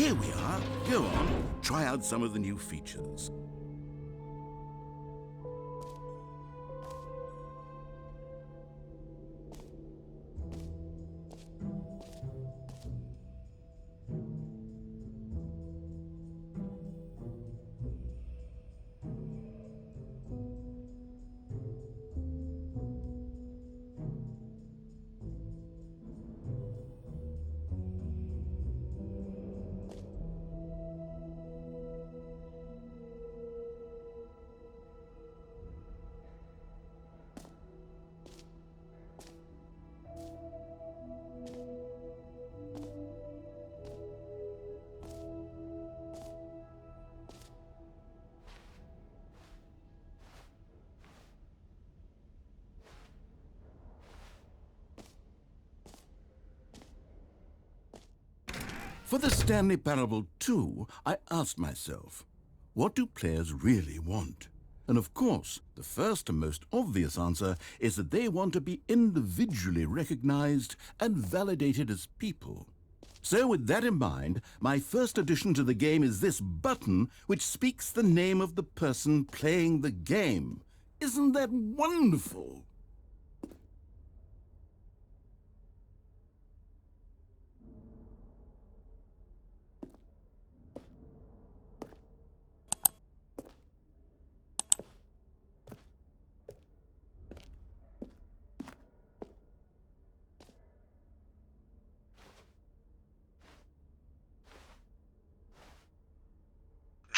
here we are. Go on, try out some of the new features. For the Stanley Parable 2, I asked myself, what do players really want? And of course, the first and most obvious answer is that they want to be individually recognized and validated as people. So with that in mind, my first addition to the game is this button which speaks the name of the person playing the game. Isn't that wonderful?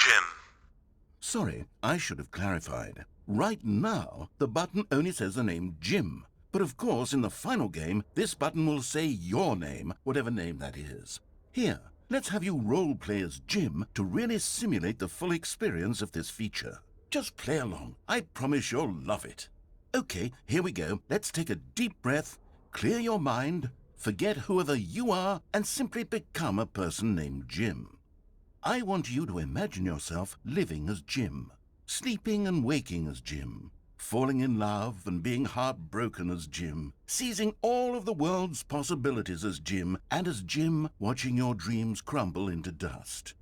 Jim. Sorry, I should have clarified. Right now, the button only says the name Jim. But of course, in the final game, this button will say your name, whatever name that is. Here, let's have you role-play as Jim to really simulate the full experience of this feature. Just play along. I promise you'll love it. Okay, here we go. Let's take a deep breath, clear your mind, forget whoever you are, and simply become a person named Jim. I want you to imagine yourself living as Jim, sleeping and waking as Jim, falling in love and being heartbroken as Jim, seizing all of the world's possibilities as Jim, and as Jim watching your dreams crumble into dust.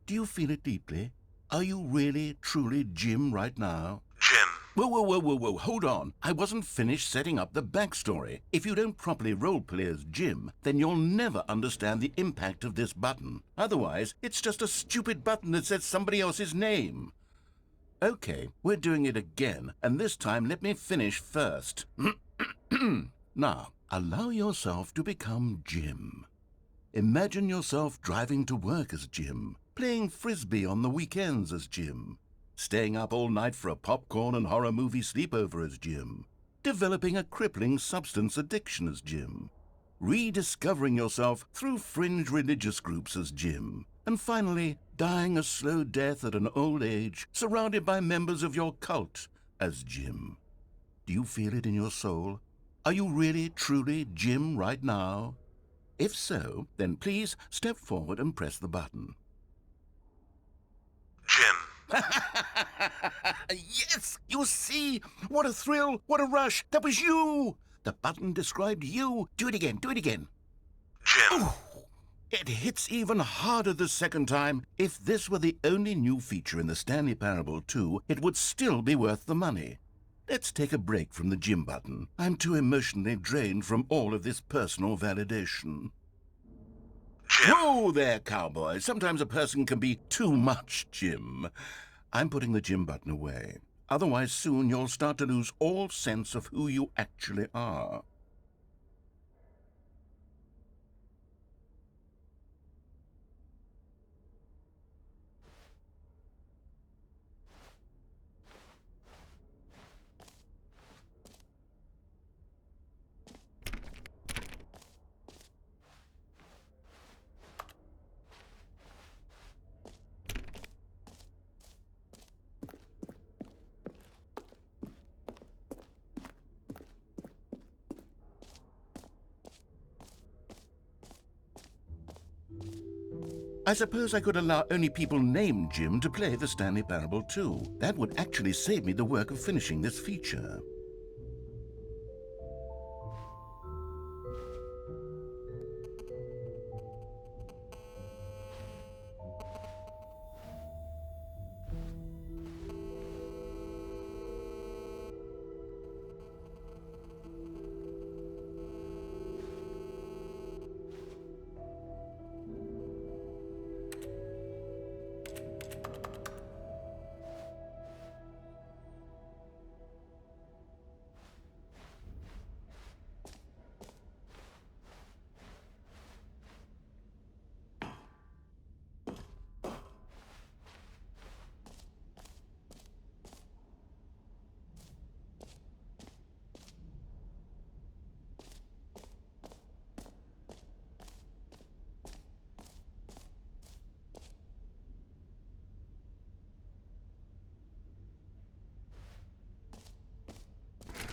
Do you feel it deeply? Are you really, truly Jim right now? Jim. Whoa, hold on. I wasn't finished setting up the backstory. If you don't properly roleplay as Jim, then you'll never understand the impact of this button. Otherwise, it's just a stupid button that says somebody else's name. Okay, we're doing it again, and this time let me finish first. Now, allow yourself to become Jim. Imagine yourself driving to work as Jim, playing frisbee on the weekends as Jim, staying up all night for a popcorn and horror movie sleepover as Jim, developing a crippling substance addiction as Jim, rediscovering yourself through fringe religious groups as Jim, and finally dying a slow death at an old age surrounded by members of your cult as Jim. Do you feel it in your soul? Are you really, truly Jim right now? If so, then please step forward and press the button. Jim. Yes! You see? What a thrill! What a rush! That was you! The button described you. Do it again. Do it again. Jim. Ooh, it hits even harder the second time. If this were the only new feature in the Stanley Parable 2, it would still be worth the money. Let's take a break from the Jim button. I'm too emotionally drained from all of this personal validation. Jim. Whoa there, cowboy. Sometimes a person can be too much Jim. I'm putting the Jim button away. Otherwise, soon you'll start to lose all sense of who you actually are. I suppose I could allow only people named Jim to play the Stanley Parable 2. That would actually save me the work of finishing this feature.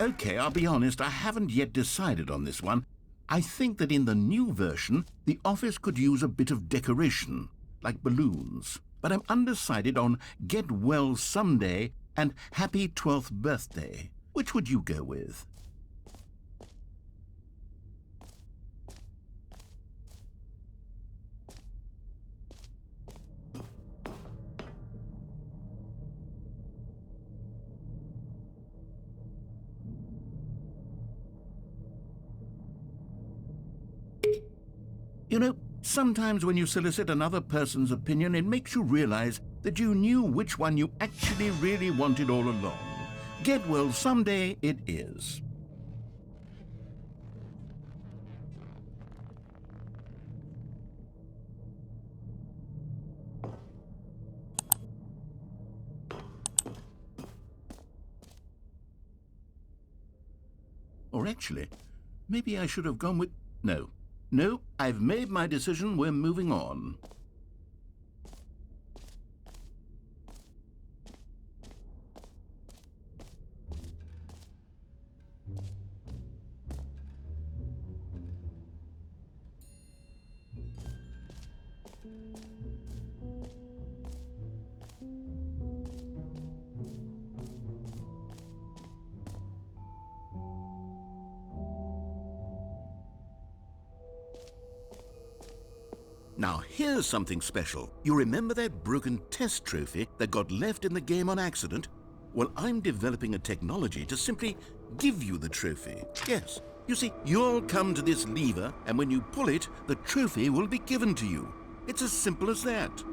Okay, I'll be honest, I haven't yet decided on this one. I think that in the new version, the office could use a bit of decoration, like balloons. But I'm undecided on Get Well Someday and Happy 12th Birthday. Which would you go with? You know, sometimes when you solicit another person's opinion, it makes you realize that you knew which one you actually really wanted all along. Get Well Someday it is. Or actually, maybe I should have gone with... No. No, I've made my decision. We're moving on. Now, here's something special. You remember that broken test trophy that got left in the game on accident? Well, I'm developing a technology to simply give you the trophy. Yes. You see, you'll come to this lever, and when you pull it, the trophy will be given to you. It's as simple as that.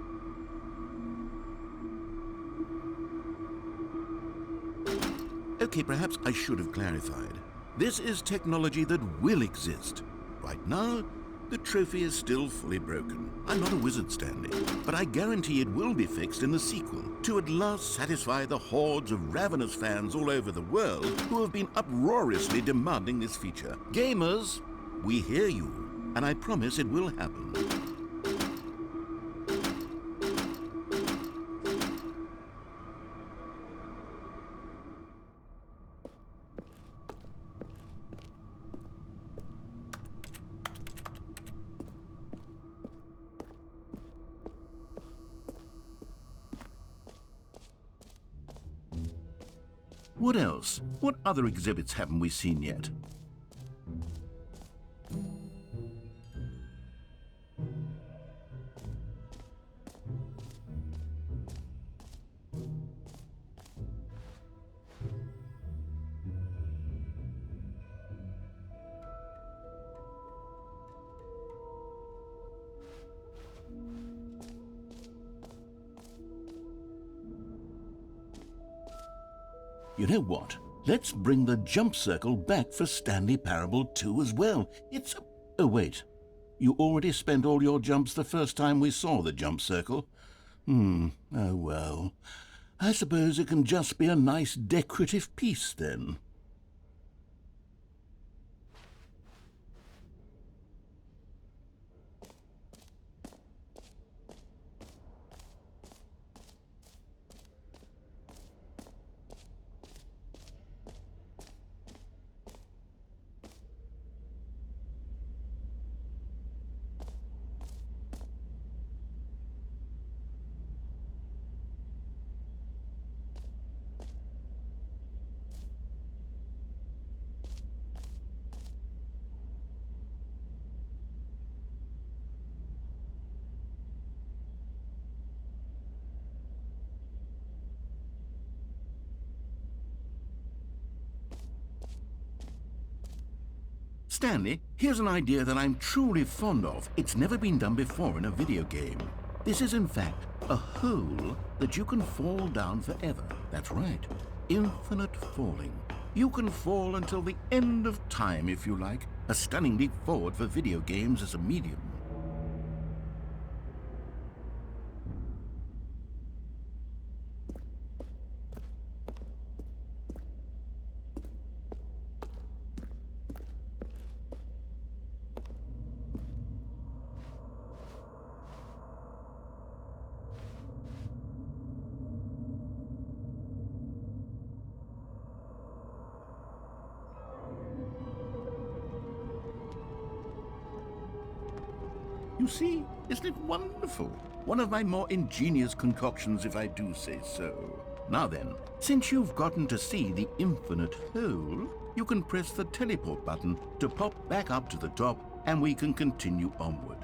Okay, perhaps I should have clarified. This is technology that will exist. Right now, the trophy is still fully broken. I'm not a wizard, Stanley, but I guarantee it will be fixed in the sequel to at last satisfy the hordes of ravenous fans all over the world who have been uproariously demanding this feature. Gamers, we hear you, and I promise it will happen. What else? What other exhibits haven't we seen yet? You know what? Let's bring the jump circle back for Stanley Parable 2 as well. It's... Oh, wait. You already spent all your jumps the first time we saw the jump circle? Oh well. I suppose it can just be a nice decorative piece then. Stanley, here's an idea that I'm truly fond of. It's never been done before in a video game. This is, in fact, a hole that you can fall down forever. That's right. Infinite falling. You can fall until the end of time, if you like. A stunning leap forward for video games as a medium. You see? Isn't it wonderful? One of my more ingenious concoctions, if I do say so. Now then, since you've gotten to see the infinite hole, you can press the teleport button to pop back up to the top, and we can continue onward.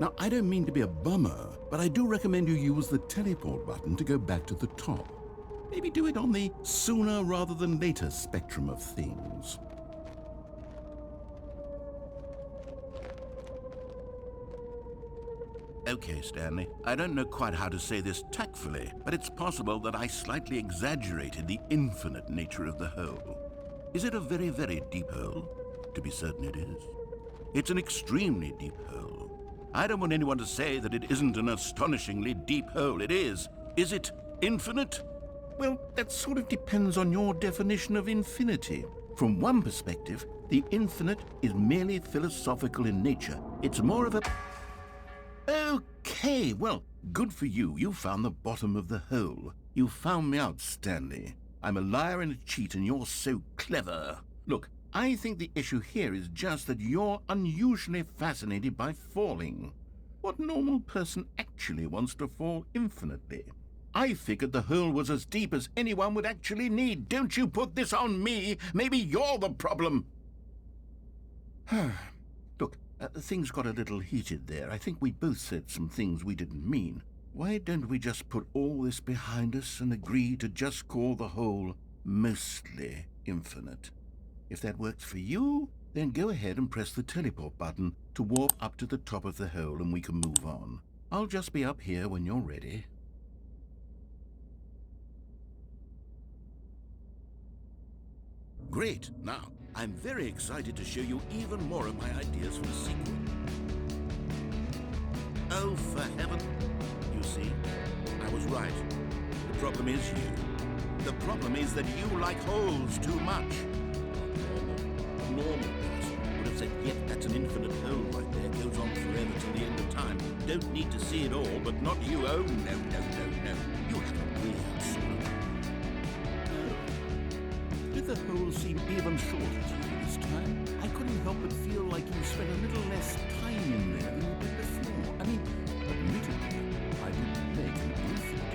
Now, I don't mean to be a bummer, but I do recommend you use the teleport button to go back to the top. Maybe do it on the sooner rather than later spectrum of things. Okay, Stanley, I don't know quite how to say this tactfully, but it's possible that I slightly exaggerated the infinite nature of the hole. Is it a very, very deep hole? To be certain it is. It's an extremely deep hole. I don't want anyone to say that it isn't an astonishingly deep hole. It is. Is it infinite? Well, that sort of depends on your definition of infinity. From one perspective, the infinite is merely philosophical in nature. It's more of a... Okay, well, good for you. You found the bottom of the hole. You found me out, Stanley. I'm a liar and a cheat, and you're so clever. Look, I think the issue here is just that you're unusually fascinated by falling. What normal person actually wants to fall infinitely? I figured the hole was as deep as anyone would actually need. Don't you put this on me. Maybe you're the problem. Look, things got a little heated there. I think we both said some things we didn't mean. Why don't we just put all this behind us and agree to just call the hole mostly infinite? If that works for you, then go ahead and press the teleport button to warp up to the top of the hole and we can move on. I'll just be up here when you're ready. Great. Now, I'm very excited to show you even more of my ideas for the sequel. Oh, for heaven. You see, I was right. The problem is you. The problem is that you like holes too much. A normal person would have said, yep, that's an infinite hole right there. Goes on forever till the end of time. Don't need to see it all, but not you. Oh, no, no, no, no. You have a weird sort of... Did the hole seem even shorter to you this time? I couldn't help but feel like you spent a little less time in there than you did before. I mean, admittedly, I didn't make an infinite.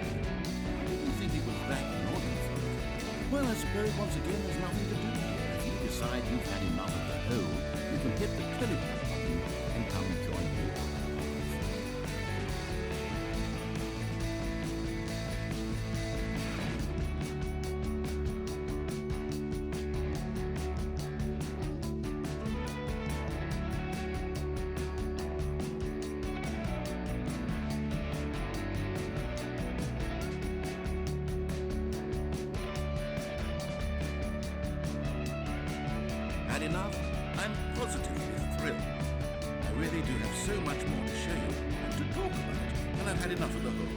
I didn't think it was that non-infinite. Well, I suppose once again there's nothing to do here. If you decide you've had enough of the hole, you can hit the teleport button and come join me. Had enough? I'm positively thrilled. I really do have so much more to show you and to talk about, and I've had enough of the whole